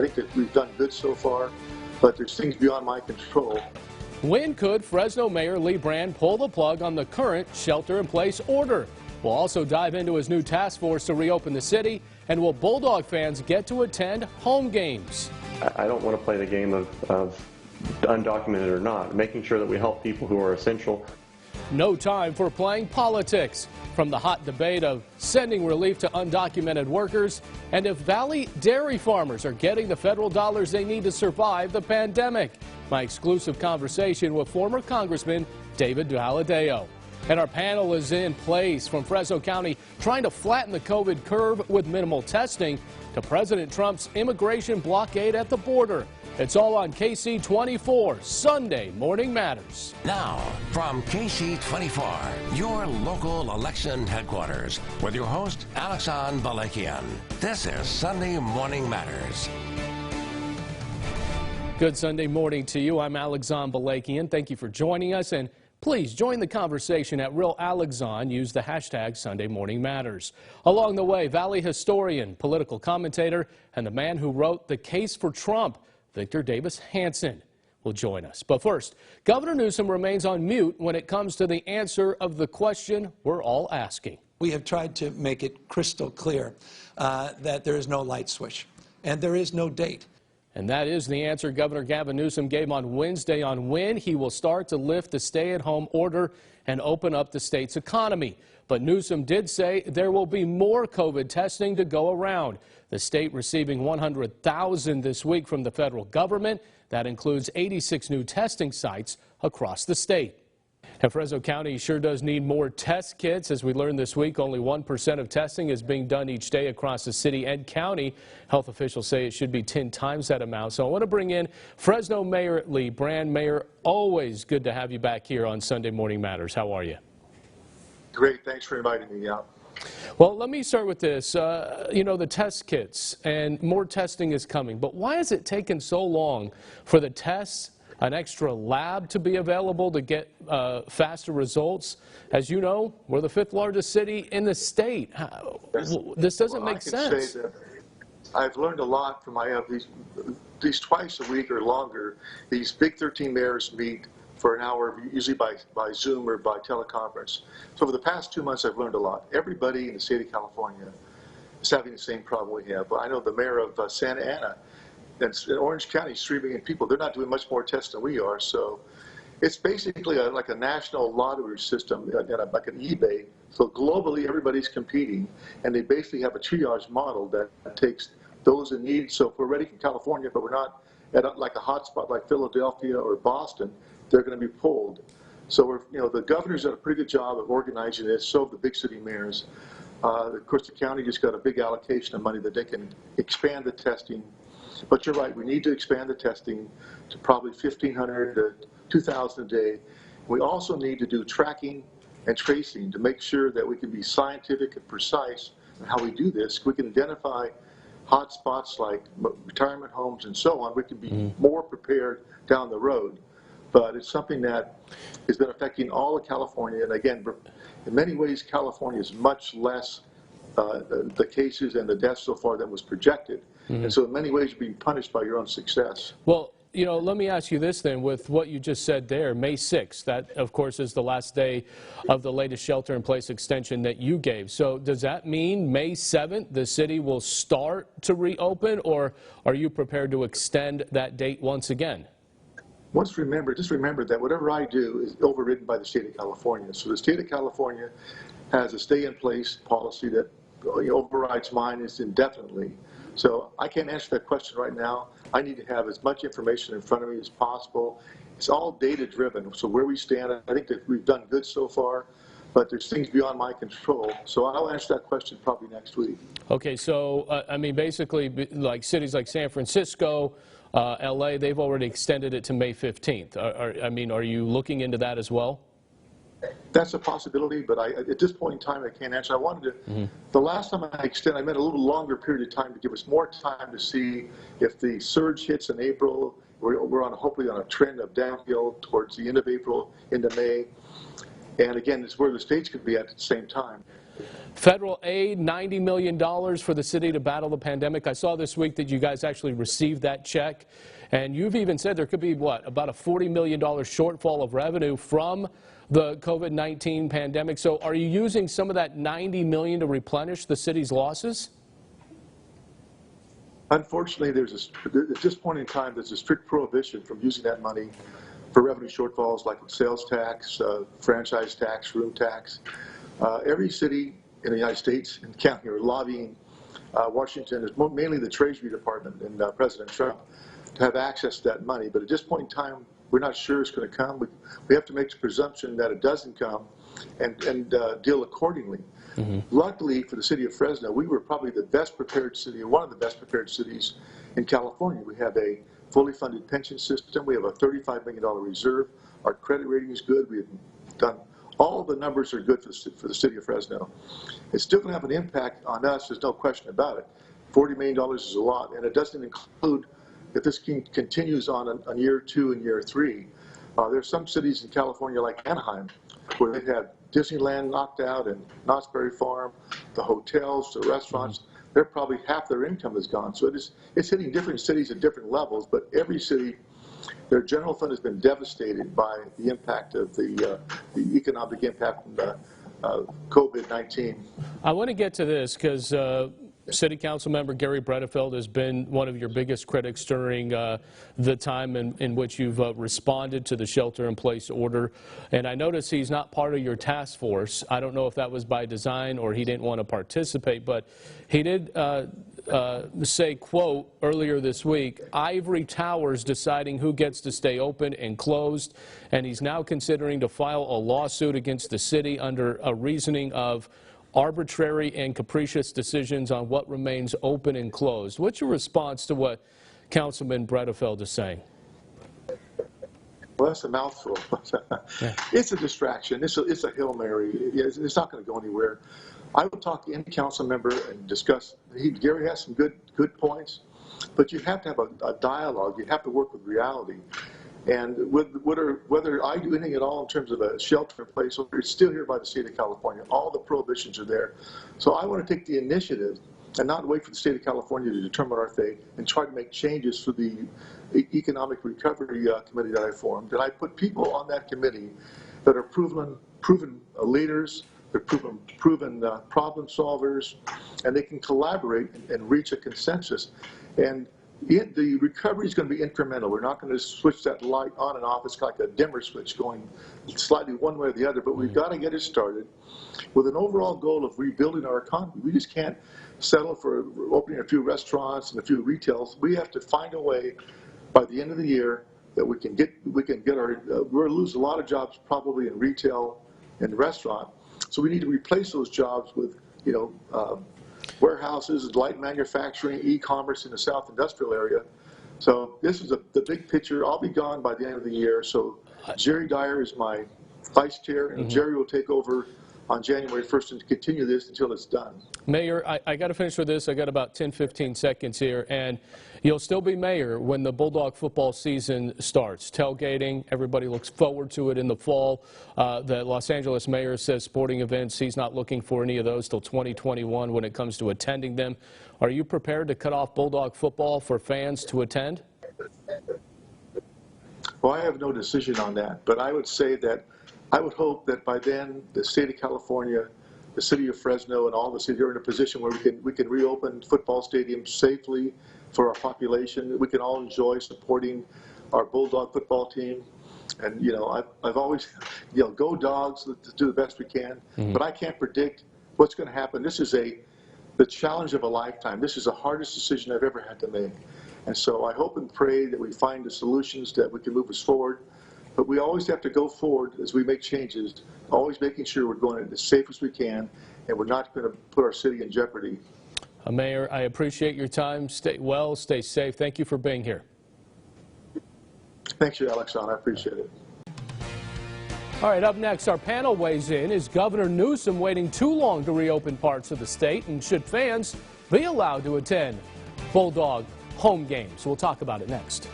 think that we've done good so far, but there's things beyond my control. When could Fresno Mayor Lee Brand pull the plug on the current shelter-in-place order? We'll also dive into his new task force to reopen the city, and will Bulldog fans get to attend home games? I don't want to play the game of undocumented or not, making sure that we help people who are essential. No time for playing politics. From the hot debate of sending relief to undocumented workers and if Valley dairy farmers are getting the federal dollars they need to survive the pandemic. My exclusive conversation with former Congressman David Valadao. And our panel is in place from Fresno County trying to flatten the COVID curve with minimal testing to President Trump's immigration blockade at the border. It's all on KC24, Sunday Morning Matters. Now, from KC24, your local election headquarters, with your host, Alexan Balakian. This is Sunday Morning Matters. Good Sunday morning to you. I'm Alexan Balakian. Thank you for joining us, and please join the conversation at Real Alexan. Use the hashtag Sunday Morning Matters. Along the way, Valley historian, political commentator, and the man who wrote The Case for Trump, Victor Davis Hanson, will join us. But first, Governor Newsom remains on mute when it comes to the answer of the question we're all asking. We have tried to make it crystal clear that there is no light switch and there is no date. And that is the answer Governor Gavin Newsom gave on Wednesday on when he will start to lift the stay-at-home order and open up the state's economy. But Newsom did say there will be more COVID testing to go around. The state receiving 100,000 this week from the federal government. That includes 86 new testing sites across the state. And Fresno County sure does need more test kits. As we learned this week, only 1% of testing is being done each day across the city and county. Health officials say it should be 10 times that amount. So I want to bring in Fresno Mayor Lee Brand. Mayor, always good to have you back here on Sunday Morning Matters. How are you? Great. Thanks for inviting me out. Well, let me start with this. You know, the test kits and more testing is coming. But why has it taken so long for the tests, an extra lab to be available to get faster results? As you know, we're the 5th largest city in the state. This doesn't make sense. Say that I've learned a lot from these twice a week or longer. These big 13 mayors meet for an hour, usually by Zoom or by teleconference. So for the past 2 months, I've learned a lot. Everybody in the state of California is having the same problem we have. I know the mayor of Santa Ana and Orange County is streaming in people. They're not doing much more tests than we are. So it's basically like a national lottery system, like an eBay. So globally, everybody's competing, and they basically have a triage model that takes those in need. So if we're ready for California, but we're not at like a hot spot like Philadelphia or Boston, they're going to be pulled. So the governor's done a pretty good job of organizing this. So have the big city mayors. Of course, the county just got a big allocation of money that they can expand the testing. But you're right, we need to expand the testing to probably 1,500 to 2,000 a day. We also need to do tracking and tracing to make sure that we can be scientific and precise in how we do this. We can identify hot spots like retirement homes and so on. We can be more prepared down the road. But it's something that has been affecting all of California. And again, in many ways, California is much less the cases and the deaths so far than was projected. And so in many ways, you're being punished by your own success. Well, you know, let me ask you this then, with what you just said there, May 6th, that of course is the last day of the latest shelter-in-place extension that you gave. So does that mean May 7th the city will start to reopen, or are you prepared to extend that date once again? Just remember that whatever I do is overridden by the state of California. So the state of California has a stay-in-place policy that overrides mine indefinitely. So I can't answer that question right now. I need to have as much information in front of me as possible. It's all data-driven. So where we stand, I think that we've done good so far, but there's things beyond my control. So I'll answer that question probably next week. Okay, so I mean, basically, like cities like San Francisco, LA, they've already extended it to May 15th. Are you looking into that as well? That's a possibility, but at this point in time, I can't answer. I wanted to, the last time I extended, I meant a little longer period of time to give us more time to see if the surge hits in April. We're hopefully on a trend of downhill towards the end of April into May. And again, it's where the states could be at the same time. Federal aid, $90 million for the city to battle the pandemic. I saw this week that you guys actually received that check. And you've even said there could be, what, about a $40 million shortfall of revenue from the COVID-19 pandemic. So are you using some of that $90 million to replenish the city's losses? Unfortunately, at this point in time, there's a strict prohibition from using that money for revenue shortfalls like sales tax, franchise tax, room tax. Every city in the United States and county are lobbying Washington, mainly the Treasury Department and President Trump, to have access to that money. But at this point in time, we're not sure it's going to come. We have to make the presumption that it doesn't come and deal accordingly. Luckily for the city of Fresno, we were probably the best prepared city, one of the best prepared cities in California. We have a fully funded pension system. We have a $35 million reserve. Our credit rating is good. We've done, all the numbers are good for the city of Fresno. It's still going to have an impact on us, there's no question about it. $40 million is a lot, and it doesn't include, if this continues on year 2 and year 3, there's some cities in California like Anaheim where they've had Disneyland knocked out and Knott's Berry Farm, the hotels, the restaurants, they're probably half their income is gone. So it's hitting different cities at different levels, but every city, their general fund has been devastated by the impact of the economic impact of COVID-19. I want to get to this because City Council member Gary Bredefeld has been one of your biggest critics during the time in which you've responded to the shelter-in-place order. And I notice he's not part of your task force. I don't know if that was by design or he didn't want to participate, but he did say, quote, earlier this week, ivory towers deciding who gets to stay open and closed, and he's now considering to file a lawsuit against the city under a reasoning of arbitrary and capricious decisions on what remains open and closed. What's your response to what Councilman Bredefeld is saying? Well, that's a mouthful. Yeah. It's a distraction. It's a Hail Mary. It's not going to go anywhere. I would talk to any council member and discuss. Gary has some good points, but you have to have a dialogue. You have to work with reality. And whether I do anything at all in terms of a shelter-in-place order, it's still here by the state of California. All the prohibitions are there. So I want to take the initiative and not wait for the state of California to determine our fate and try to make changes for the Economic Recovery Committee that I formed. And I put people on that committee that are proven leaders, they're proven problem solvers, and they can collaborate and reach a consensus. And the recovery is going to be incremental. We're not going to switch that light on and off. It's like a dimmer switch going slightly one way or the other, but we've got to get it started with an overall goal of rebuilding our economy. We just can't settle for opening a few restaurants and a few retails. We have to find a way by the end of the year that we can get our, we're going to lose a lot of jobs probably in retail and restaurant. So we need to replace those jobs with, warehouses, light manufacturing, e-commerce in the South Industrial area. So this is the big picture. I'll be gone by the end of the year. So Jerry Dyer is my vice chair, and Jerry will take over on January 1st and continue this until it's done. Mayor, I got to finish with this. I got about 10, 15 seconds here. And you'll still be mayor when the Bulldog football season starts. Tailgating, everybody looks forward to it in the fall. The Los Angeles mayor says sporting events, he's not looking for any of those till 2021 when it comes to attending them. Are you prepared to cut off Bulldog football for fans to attend? Well, I have no decision on that, but I would say that I would hope that by then the state of California, the city of Fresno, and all the cities are in a position where we can reopen football stadiums safely for our population. We can all enjoy supporting our Bulldog football team. And, I've always, go Dogs, let's do the best we can. But I can't predict what's going to happen. This is the challenge of a lifetime. This is the hardest decision I've ever had to make. And so I hope and pray that we find the solutions that we can move us forward. But we always have to go forward as we make changes, always making sure we're going as safe as we can, and we're not going to put our city in jeopardy. Mayor, I appreciate your time. Stay well, stay safe. Thank you for being here. Thank you, Alexon. I appreciate it. All right, up next, our panel weighs in. Is Governor Newsom waiting too long to reopen parts of the state? And should fans be allowed to attend Bulldog home games? We'll talk about it next.